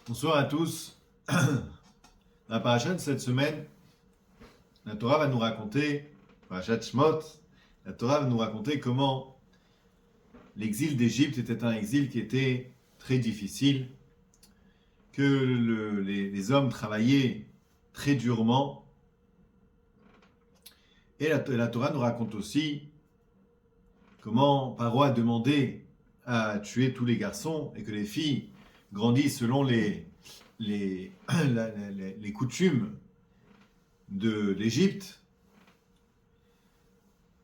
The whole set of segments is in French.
Bonsoir à tous. Dans la paracha de cette semaine, la Torah va nous raconter, parachat Shmot, la Torah va nous raconter comment l'exil d'Égypte était un exil qui était très difficile, que les hommes travaillaient très durement. Et la Torah nous raconte aussi comment Paro a demandé à tuer tous les garçons et que les filles grandissent selon les coutumes de l'Égypte.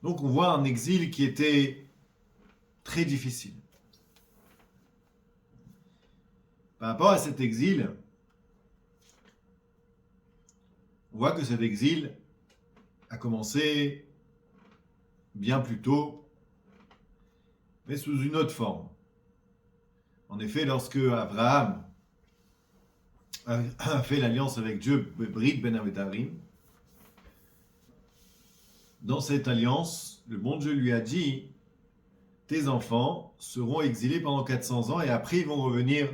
Donc on voit un exil qui était très difficile. Par rapport à cet exil, on voit que cet exil a commencé bien plus tôt, mais sous une autre forme. En effet, lorsque Abraham a fait l'alliance avec Dieu, Brit Ben Avetarim, dans cette alliance, le bon Dieu lui a dit: tes enfants seront exilés pendant 400 ans et après ils vont revenir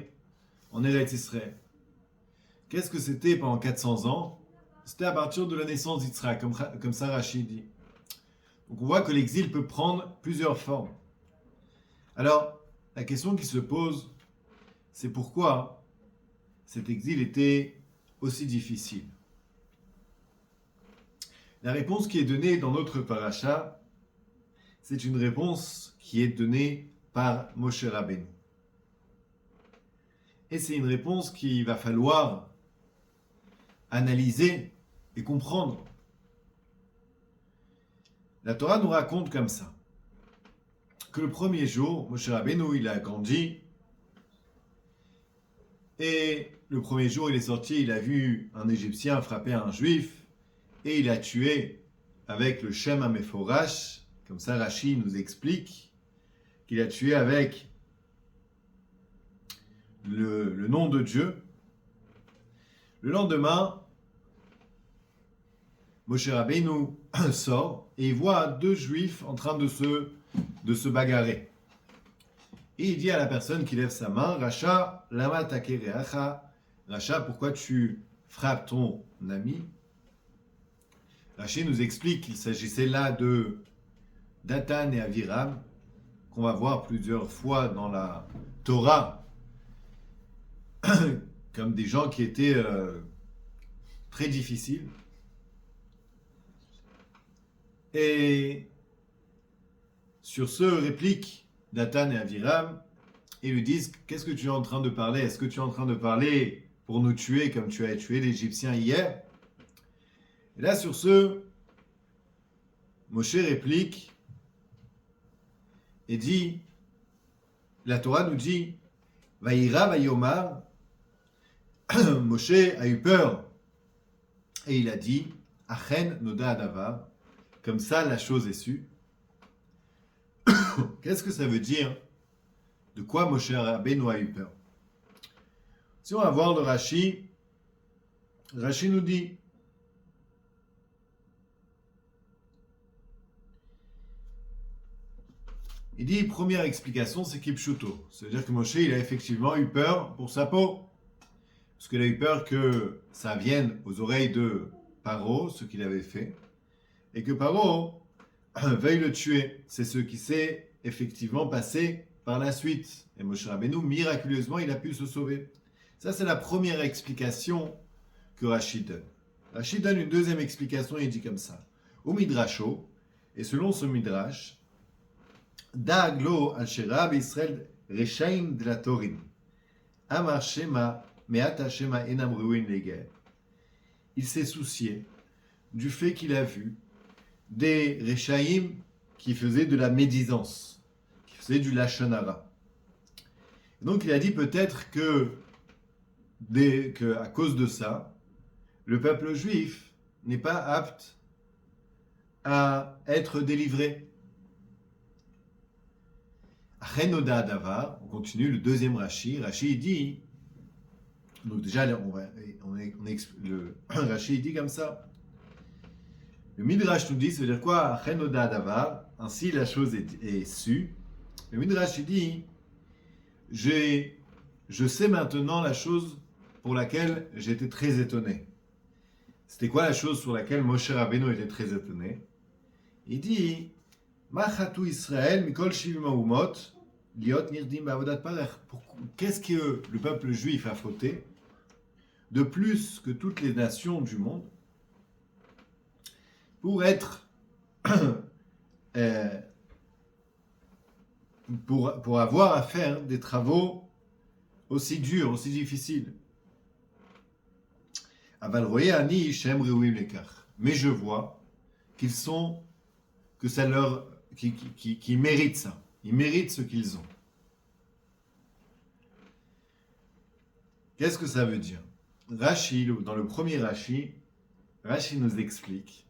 en Eretz Israël. Qu'est-ce que c'était pendant 400 ans? C'était à partir de la naissance d'Yitzhak, comme ça Rachid dit. Donc on voit que l'exil peut prendre plusieurs formes. Alors, la question qui se pose, c'est pourquoi cet exil était aussi difficile. La réponse qui est donnée dans notre paracha, c'est une réponse qui est donnée par Moshe Rabbeinu. Et c'est une réponse qu'il va falloir analyser et comprendre. La Torah nous raconte comme ça, que le premier jour, Moshe Rabbeinu, il a grandi, et le premier jour, il est sorti, il a vu un Égyptien frapper un Juif, et il a tué avec le Shem HaMeforash, comme ça Rashi nous explique, qu'il a tué avec le nom de Dieu. Le lendemain, Moshe Rabbeinu sort et il voit deux Juifs en train de se bagarrer. Et il dit à la personne qui lève sa main: Racha, lama takereacha. Racha, pourquoi tu frappes ton ami? Rashi nous explique qu'il s'agissait là de Datan et Aviram, qu'on va voir plusieurs fois dans la Torah, comme des gens qui étaient très difficiles. Et sur ce, réplique Datan et Aviram, et lui disent: qu'est-ce que tu es en train de parler? Est-ce que tu es en train de parler pour nous tuer comme tu as tué l'Égyptien hier? Et là, sur ce, Moshe réplique et dit, la Torah nous dit, Vaïra Vayomar, Moshe a eu peur et il a dit, Achen Noda Adavar, comme ça la chose est sue. Qu'est-ce que ça veut dire? De quoi Moshe Rabbeinu a eu peur? Si on va voir le Rashi, Rashi nous dit, il dit, première explication, c'est Kipshuto. C'est-à-dire que Moshe, il a effectivement eu peur pour sa peau. Parce qu'il a eu peur que ça vienne aux oreilles de Paro, ce qu'il avait fait, et que Paro veuille le tuer. C'est ce qui s'est effectivement passé par la suite. Et Moshe Rabbeinu, miraculeusement, il a pu se sauver. Ça, c'est la première explication que Rashi donne. Rashi donne une deuxième explication, il dit comme ça. Au Midrasho, et selon ce Midrash, Da'aglo al-Shera Israël Rechaim de la Torin. Amar Shema, Me'ata Shema Enam Ruin Leger. Il s'est soucié du fait qu'il a vu des Rechaim qui faisaient de la médisance, qui faisaient du Lashon Hara. Donc il a dit peut-être que à cause de ça, le peuple juif n'est pas apte à être délivré. Achenoda Davar, on continue le deuxième Rashi. Rashi dit, donc déjà le Rashi dit comme ça. Le Midrash nous dit, ça veut dire quoi? Achenoda Davar, ainsi la chose est sue. Le Midrash dit, je sais maintenant la chose pour laquelle j'étais très étonné. C'était quoi la chose sur laquelle Moshe Rabbeinu était très étonné? Il dit Machatu Israël mikol shivim haumot liot nirdim ba'avodat parech. Qu'est-ce que le peuple juif a fauté de plus que toutes les nations du monde pour être pour avoir à faire des travaux aussi durs, aussi difficiles. Aval roye ani shem reuim lekach. Mais je vois qu'ils sont, que ça leur, qui méritent ça. Ils méritent ce qu'ils ont. Qu'est-ce que ça veut dire? Rashi, dans le premier Rashi, Rashi nous explique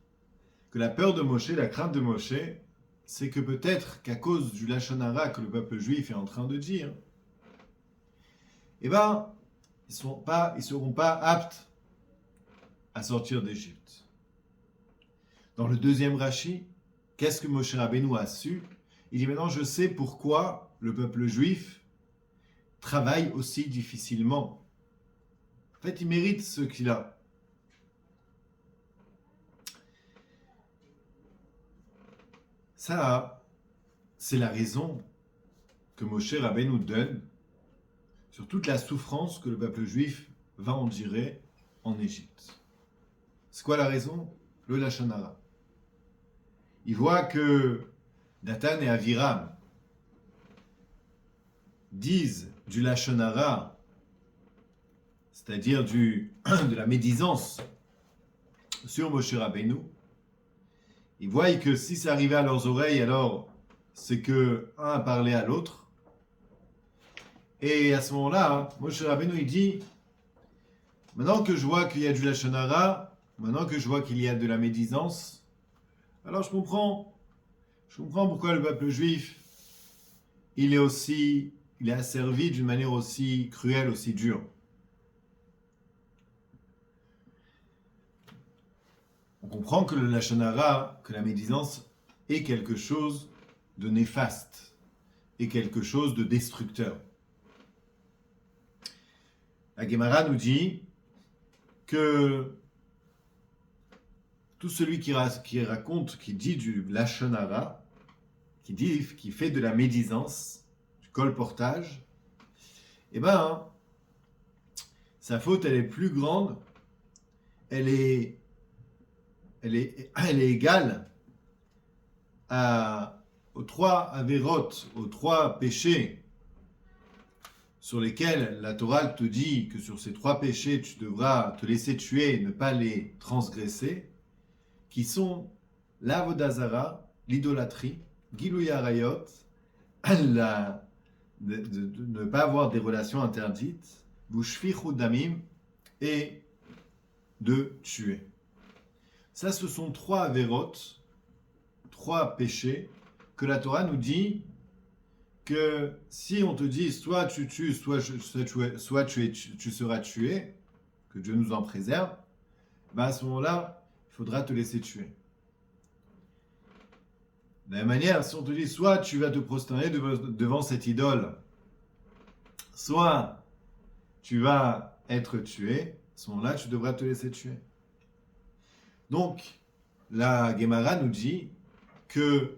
que la peur de Moshe, la crainte de Moshe, c'est que peut-être qu'à cause du Lachon Hara que le peuple juif est en train de dire, eh ben, ils seront pas aptes à sortir d'Égypte. Dans le deuxième Rashi, qu'est-ce que Moshe Rabbeinu a su? Il dit maintenant je sais pourquoi le peuple juif travaille aussi difficilement. En fait, il mérite ce qu'il a. Ça, c'est la raison que Moshe Rabbeinu donne sur toute la souffrance que le peuple juif va endurer en Égypte. C'est quoi la raison? Le Lachon Hara. Il voit que Dathan et Aviram disent du Lachon Hara, c'est-à-dire de la médisance sur Moshe Rabbeinu. Ils voient que si ça arrivait à leurs oreilles, alors c'est que un a parlé à l'autre. Et à ce moment-là, Moshe Rabbeinu il dit, maintenant que je vois qu'il y a du Lachon Hara, maintenant que je vois qu'il y a de la médisance, alors je comprends pourquoi le peuple juif, il est asservi d'une manière aussi cruelle, aussi dure. On comprend que le Lachon Hara, que la médisance est quelque chose de néfaste, est quelque chose de destructeur. La Gemara nous dit que tout celui qui raconte, qui dit du Lachon Hara, qui fait de la médisance, du colportage, eh ben, sa faute, elle est plus grande, elle est égale aux trois avérotes, aux trois péchés sur lesquels la Torah te dit que sur ces trois péchés, tu devras te laisser tuer et ne pas les transgresser, qui sont l'avodah zara, l'idolâtrie, Gilui Arayot, de ne pas avoir des relations interdites, Vushfichu Damim, et de tuer. Ça, ce sont trois avérotes, trois péchés, que la Torah nous dit que si on te dit soit tu tues, soit tu seras tué, que Dieu nous en préserve, ben à ce moment-là, il faudra te laisser tuer. De la même manière, si on te dit soit tu vas te prosterner devant cette idole, soit tu vas être tué, à ce moment-là, tu devras te laisser tuer. Donc, la Gemara nous dit que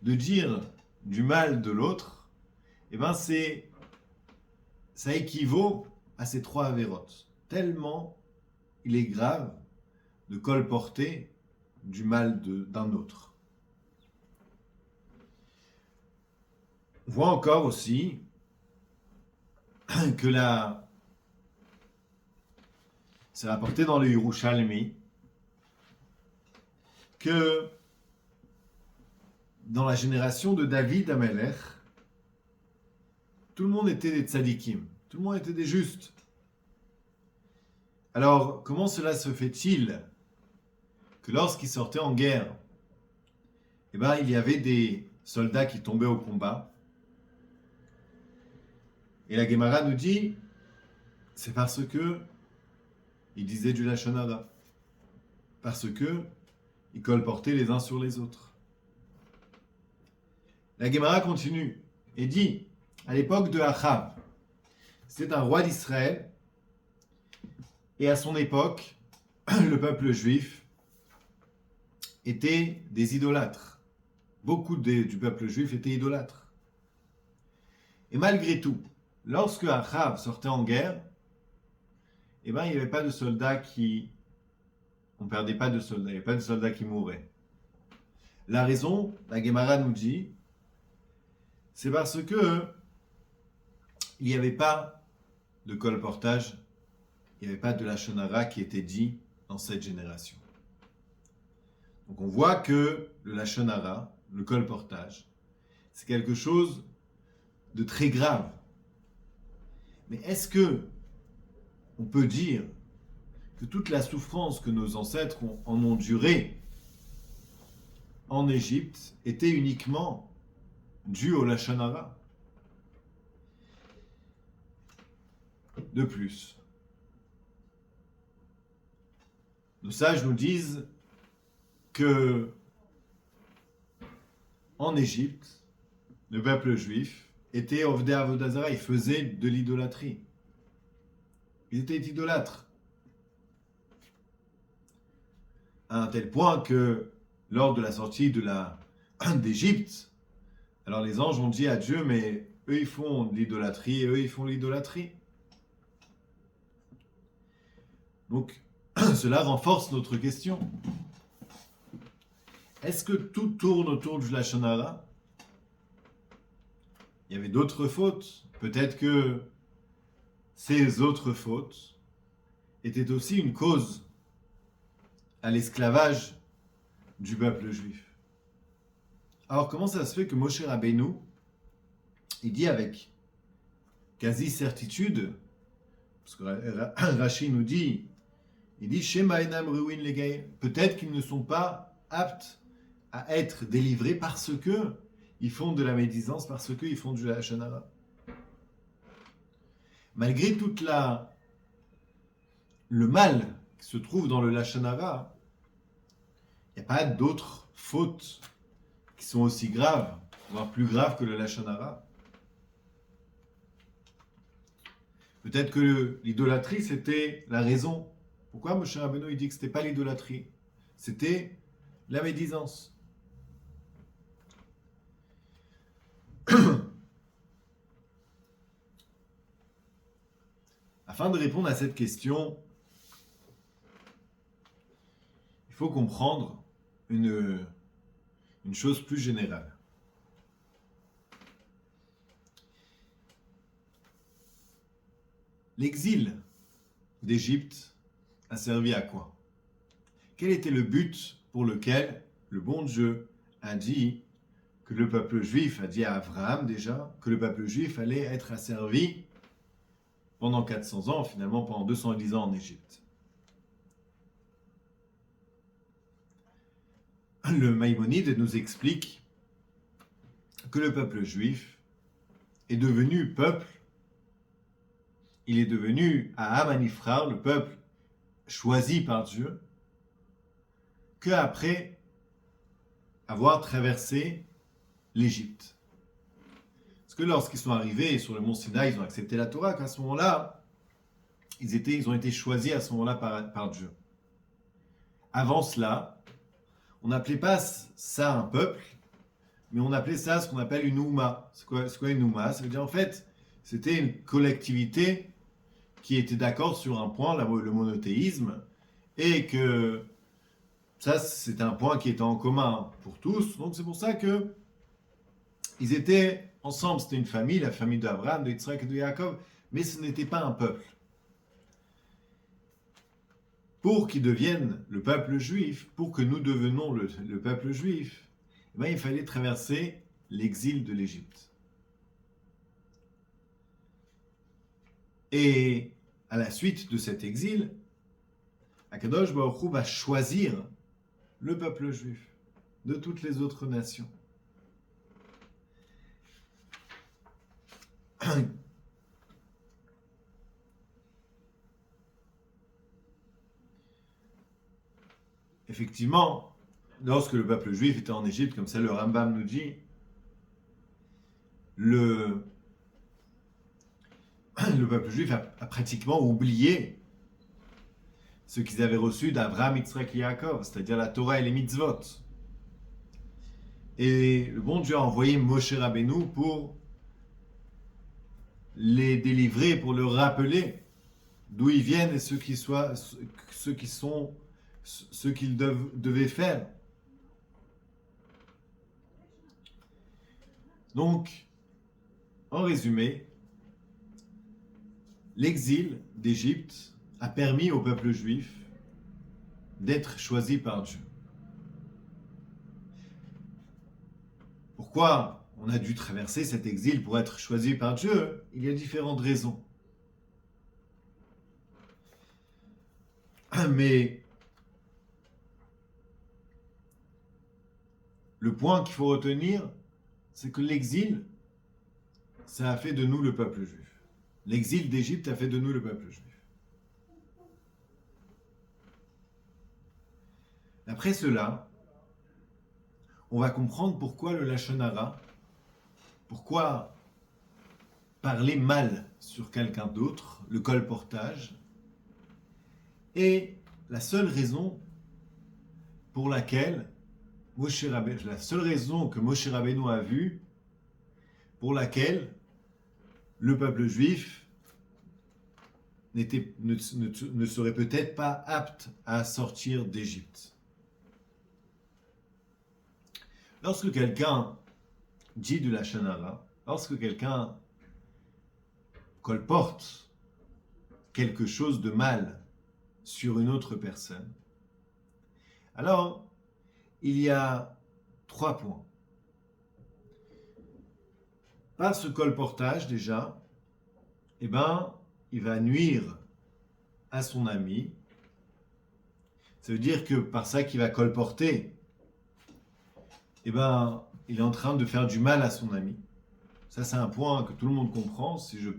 de dire du mal de l'autre, eh ben ça équivaut à ces trois avérotes. Tellement il est grave de colporter du mal d'un autre. On voit encore aussi que c'est rapporté dans le Yerushalmi que dans la génération de David Amelech, tout le monde était des tzadikim, tout le monde était des justes. Alors, comment cela se fait-il que lorsqu'ils sortaient en guerre, eh ben, il y avait des soldats qui tombaient au combat? Et la Gemara nous dit, c'est parce que ils disaient du Lachon Hara, parce que ils colportaient les uns sur les autres. La Gemara continue et dit, à l'époque de Achav, c'était un roi d'Israël Et à son époque, le peuple juif était des idolâtres. Beaucoup du peuple juif étaient idolâtres. Et malgré tout, lorsque Achav sortait en guerre, il n'y avait pas de soldats qui... On ne perdait pas de soldats, il n'y avait pas de soldats qui mouraient. La raison, la Gemara nous dit, c'est parce que il n'y avait pas de colportage, il n'y avait pas de lashon hara qui était dit dans cette génération. Donc on voit que le lashon hara, le colportage, c'est quelque chose de très grave. Mais est-ce que on peut dire que toute la souffrance que nos ancêtres en ont duré en Égypte était uniquement due au lashon hara? De plus, nos sages nous disent que en Égypte, le peuple juif était Ovdei Avodah Zara, ils faisaient de l'idolâtrie. Ils étaient idolâtres. À un tel point que lors de la sortie d'Égypte, alors les anges ont dit à Dieu, mais eux ils font de l'idolâtrie, eux ils font l'idolâtrie. Donc, cela renforce notre question. Est-ce que tout tourne autour du lashon hara? Il y avait d'autres fautes. Peut-être que ces autres fautes étaient aussi une cause à l'esclavage du peuple juif. Alors, comment ça se fait que Moshe Rabbeinu, il dit avec quasi certitude, parce que Rashi nous dit, il dit Shema enam ruin legay, peut-être qu'ils ne sont pas aptes à être délivrés parce que ils font de la médisance, parce qu'ils font du lashon hara. Malgré toute le mal qui se trouve dans le lashon hara, il n'y a pas d'autres fautes qui sont aussi graves, voire plus graves que le lashon hara. Peut-être que l'idolâtrie, c'était la raison. Pourquoi Moshe Rabbeinu il dit que ce n'était pas l'idolâtrie? C'était la médisance. Afin de répondre à cette question, il faut comprendre une chose plus générale. L'exil d'Égypte a servi à quoi? Quel était le but pour lequel le bon Dieu a dit que le peuple juif, a dit à Abraham déjà, que le peuple juif allait être asservi pendant 400 ans, finalement pendant 210 ans en Égypte? Le Maïmonide nous explique que le peuple juif est devenu peuple, il est devenu à Amanifrar, le peuple choisi par Dieu, qu'après avoir traversé l'Égypte. Parce que lorsqu'ils sont arrivés sur le mont Sinaï, ils ont accepté la Torah, qu'à ce moment-là, ils ont été choisis à ce moment-là par Dieu. Avant cela, on n'appelait pas ça un peuple, mais on appelait ça ce qu'on appelle une Ouma. C'est quoi une Ouma? Ça veut dire en fait, c'était une collectivité qui était d'accord sur un point, le monothéisme, et que ça, c'est un point qui était en commun pour tous. Donc c'est pour ça que ils étaient ensemble. C'était une famille, la famille d'Abraham, de Yitzhak et de Yaakov, mais ce n'était pas un peuple. Pour qu'ils deviennent le peuple juif, pour que nous devenions le peuple juif, il fallait traverser l'exil de l'Égypte. Et à la suite de cet exil, Akadosh Baruch Hu va choisir le peuple juif de toutes les autres nations. Effectivement, lorsque le peuple juif était en Égypte, comme ça le Rambam nous dit, le peuple juif a pratiquement oublié ce qu'ils avaient reçu d'Abraham, Yitzhak et Yaakov, c'est-à-dire la Torah et les mitzvot. Et le bon Dieu a envoyé Moshe Rabbeinu pour les délivrer, pour leur rappeler d'où ils viennent et ce qu'ils devaient faire. Donc, en résumé, l'exil d'Égypte a permis au peuple juif d'être choisi par Dieu. Pourquoi on a dû traverser cet exil pour être choisi par Dieu? Il y a différentes raisons. Mais le point qu'il faut retenir, c'est que l'exil, ça a fait de nous le peuple juif. L'exil d'Égypte a fait de nous le peuple juif. Après cela, on va comprendre pourquoi le Lachon Hara, pourquoi parler mal sur quelqu'un d'autre, le colportage, est la seule raison pour laquelle la seule raison que Moshe Rabbeinu a vue pour laquelle le peuple juif ne serait peut-être pas apte à sortir d'Égypte. Lorsque quelqu'un dit du Lachon Hara, lorsque quelqu'un colporte quelque chose de mal sur une autre personne, alors il y a 3 points. Par ce colportage déjà, il va nuire à son ami. Ça veut dire que par ça qu'il va colporter, il est en train de faire du mal à son ami. Ça, c'est un point que tout le monde comprend. Si je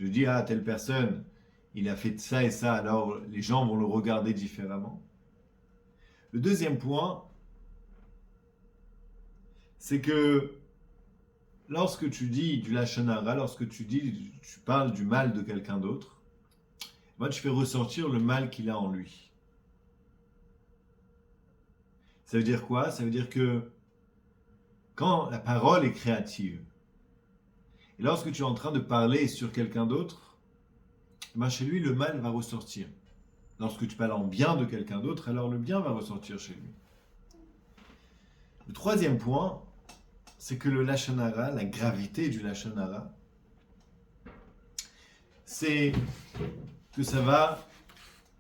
dis à telle personne, il a fait ça et ça, alors les gens vont le regarder différemment. Le deuxième point, c'est que lorsque tu dis du Lachon Hara, lorsque tu parles du mal de quelqu'un d'autre, tu fais ressortir le mal qu'il a en lui. Ça veut dire quoi? Ça veut dire que quand la parole est créative, et lorsque tu es en train de parler sur quelqu'un d'autre, chez lui, le mal va ressortir. Lorsque tu parles en bien de quelqu'un d'autre, alors le bien va ressortir chez lui. Le troisième point, c'est que le Lachon Hara, la gravité du Lachon Hara, c'est que ça va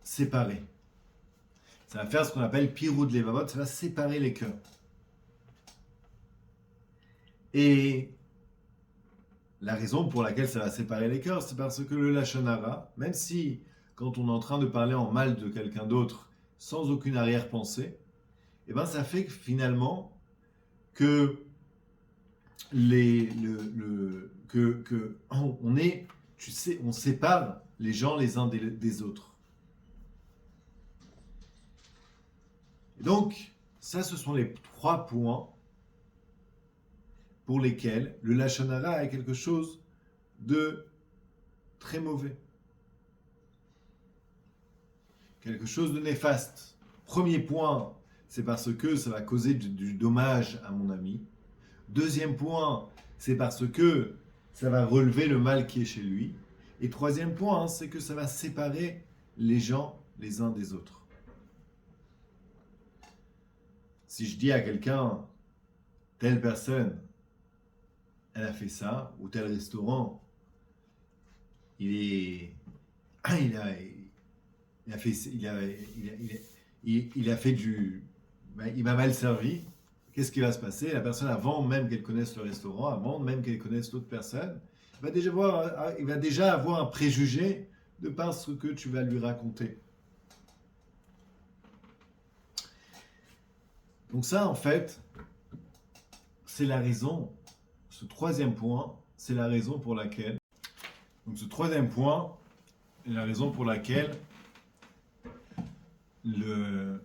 séparer. Ça va faire ce qu'on appelle Piroud Levavot, ça va séparer les cœurs. Et la raison pour laquelle ça va séparer les cœurs, c'est parce que le Lachon Hara, même si quand on est en train de parler en mal de quelqu'un d'autre, sans aucune arrière-pensée, ça fait que finalement que on sépare les gens les uns des autres. Et donc, ça, ce sont les 3 points pour lesquels le Lachon Hara est quelque chose de très mauvais. Quelque chose de néfaste. Premier point, c'est parce que ça va causer du dommage à mon ami. Deuxième point, c'est parce que ça va relever le mal qui est chez lui. Et troisième point, c'est que ça va séparer les gens les uns des autres. Si je dis à quelqu'un, telle personne, elle a fait ça, ou tel restaurant, il m'a mal servi. Qu'est-ce qui va se passer? La personne, avant même qu'elle connaisse le restaurant, avant même qu'elle connaisse l'autre personne, il va déjà avoir un préjugé de par ce que tu vas lui raconter. Donc ça, en fait, c'est la raison, ce troisième point, c'est la raison pour laquelle, le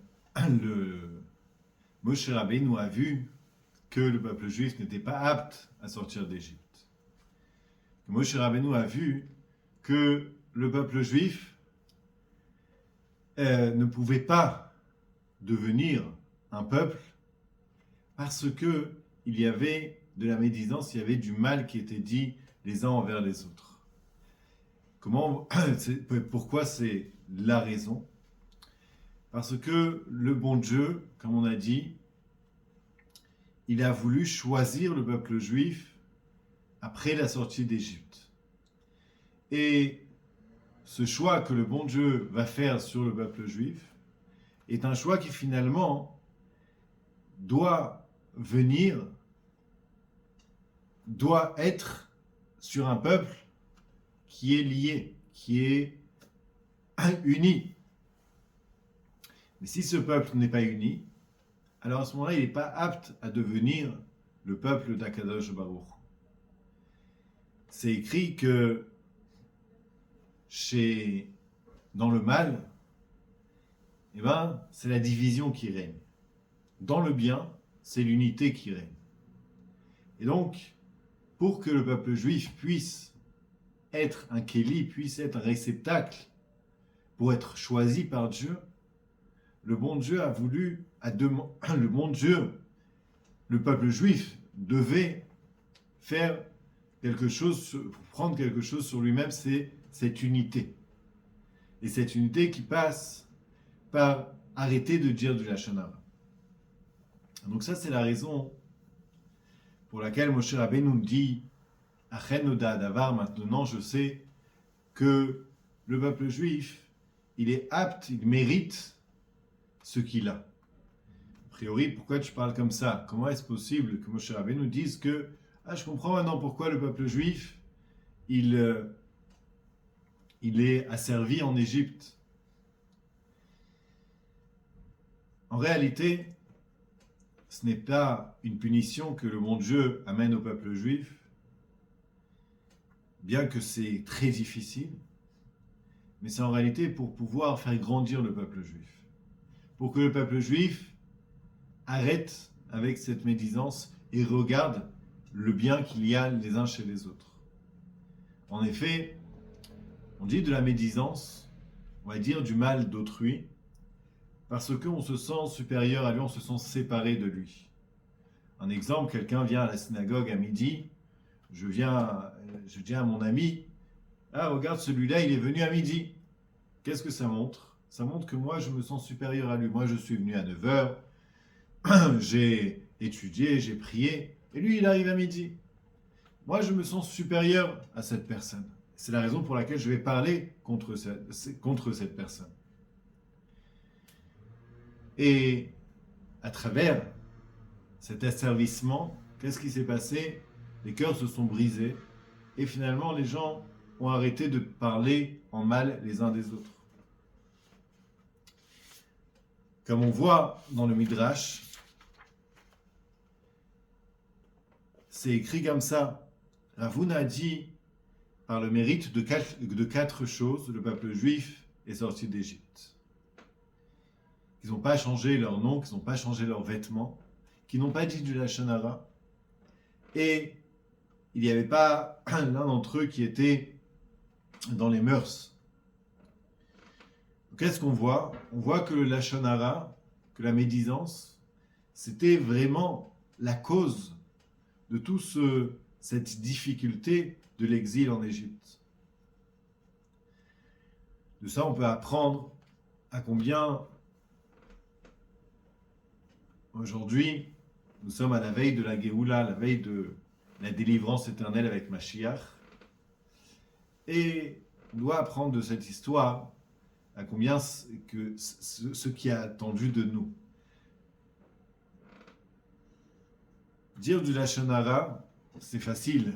Moshe Rabbeinu a vu que le peuple juif n'était pas apte à sortir d'Égypte. Moshe Rabbeinu a vu que le peuple juif ne pouvait pas devenir un peuple parce que il y avait de la médisance, il y avait du mal qui était dit les uns envers les autres. Pourquoi c'est la raison? Parce que le bon Dieu, comme on a dit, il a voulu choisir le peuple juif après la sortie d'Égypte. Et ce choix que le bon Dieu va faire sur le peuple juif est un choix qui finalement doit être sur un peuple qui est lié, qui est uni. Mais si ce peuple n'est pas uni, alors à ce moment-là, il n'est pas apte à devenir le peuple d'Akadosh Baruch. C'est écrit que dans le mal, c'est la division qui règne. Dans le bien, c'est l'unité qui règne. Et donc, pour que le peuple juif puisse être un kéli, puisse être un réceptacle pour être choisi par Dieu, le bon Dieu a voulu, le peuple juif devait faire quelque chose, prendre quelque chose sur lui-même, c'est cette unité. Et cette unité qui passe par arrêter de dire du Lashon Hara. Donc ça, c'est la raison pour laquelle Moshe Rabbeinu nous dit Achen Oda Davar, maintenant je sais que le peuple juif, il est apte, il mérite ce qu'il a. A priori, pourquoi tu parles comme ça? Comment est-ce possible que Moshe Rabbeinu nous dise que je comprends maintenant pourquoi le peuple juif, il est asservi en Égypte. En réalité, ce n'est pas une punition que le bon Dieu amène au peuple juif, bien que c'est très difficile, mais c'est en réalité pour pouvoir faire grandir le peuple juif. Pour que le peuple juif arrête avec cette médisance et regarde le bien qu'il y a les uns chez les autres. En effet, on dit de la médisance, on va dire du mal d'autrui, parce qu'on se sent supérieur à lui, on se sent séparé de lui. Un exemple, quelqu'un vient à la synagogue à midi, je dis à mon ami, regarde celui-là, il est venu à midi. Qu'est-ce que ça montre? Ça montre que moi, je me sens supérieur à lui. Moi, je suis venu à 9h, j'ai étudié, j'ai prié, et lui, il arrive à midi. Moi, je me sens supérieur à cette personne. C'est la raison pour laquelle je vais parler contre cette personne. Et à travers cet asservissement, qu'est-ce qui s'est passé? Les cœurs se sont brisés et finalement les gens ont arrêté de parler en mal les uns des autres. Comme on voit dans le Midrash, c'est écrit comme ça. Ravuna a dit, par le mérite de quatre choses, le peuple juif est sorti d'Égypte. Qu'ils n'ont pas changé leur nom, qu'ils n'ont pas changé leurs vêtements, qu'ils n'ont pas dit du Lashon Hara, et il n'y avait pas l'un d'entre eux qui était dans les mœurs. Qu'est-ce qu'on voit? On voit que le Lashon Hara, que la médisance, c'était vraiment la cause de toute cette difficulté de l'exil en Égypte. De ça, on peut apprendre à combien aujourd'hui, nous sommes à la veille de la Géoula, la veille de la délivrance éternelle avec Mashiach. Et on doit apprendre de cette histoire à combien ce qui est attendu de nous. Dire du Lashon Hara, c'est facile.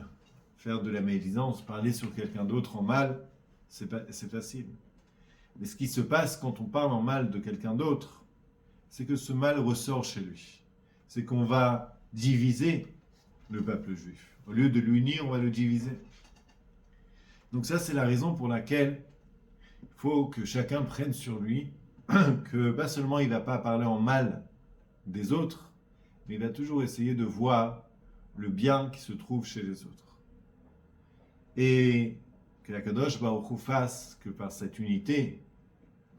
Faire de la médisance, parler sur quelqu'un d'autre en mal, c'est facile. Mais ce qui se passe quand on parle en mal de quelqu'un d'autre, c'est que ce mal ressort chez lui. C'est qu'on va diviser le peuple juif. Au lieu de l'unir, on va le diviser. Donc ça, c'est la raison pour laquelle il faut que chacun prenne sur lui que pas seulement il ne va pas parler en mal des autres, mais il va toujours essayer de voir le bien qui se trouve chez les autres. Et que la Kadosh Baruch Hu fasse que par cette unité,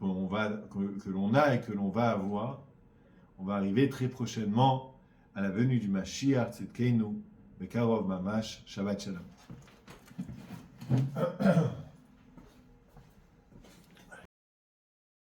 que l'on a et que l'on va avoir. On va arriver très prochainement à la venue du Mashiach Tzidkeinu, Bekarov Mamash, Shabbat Shalom.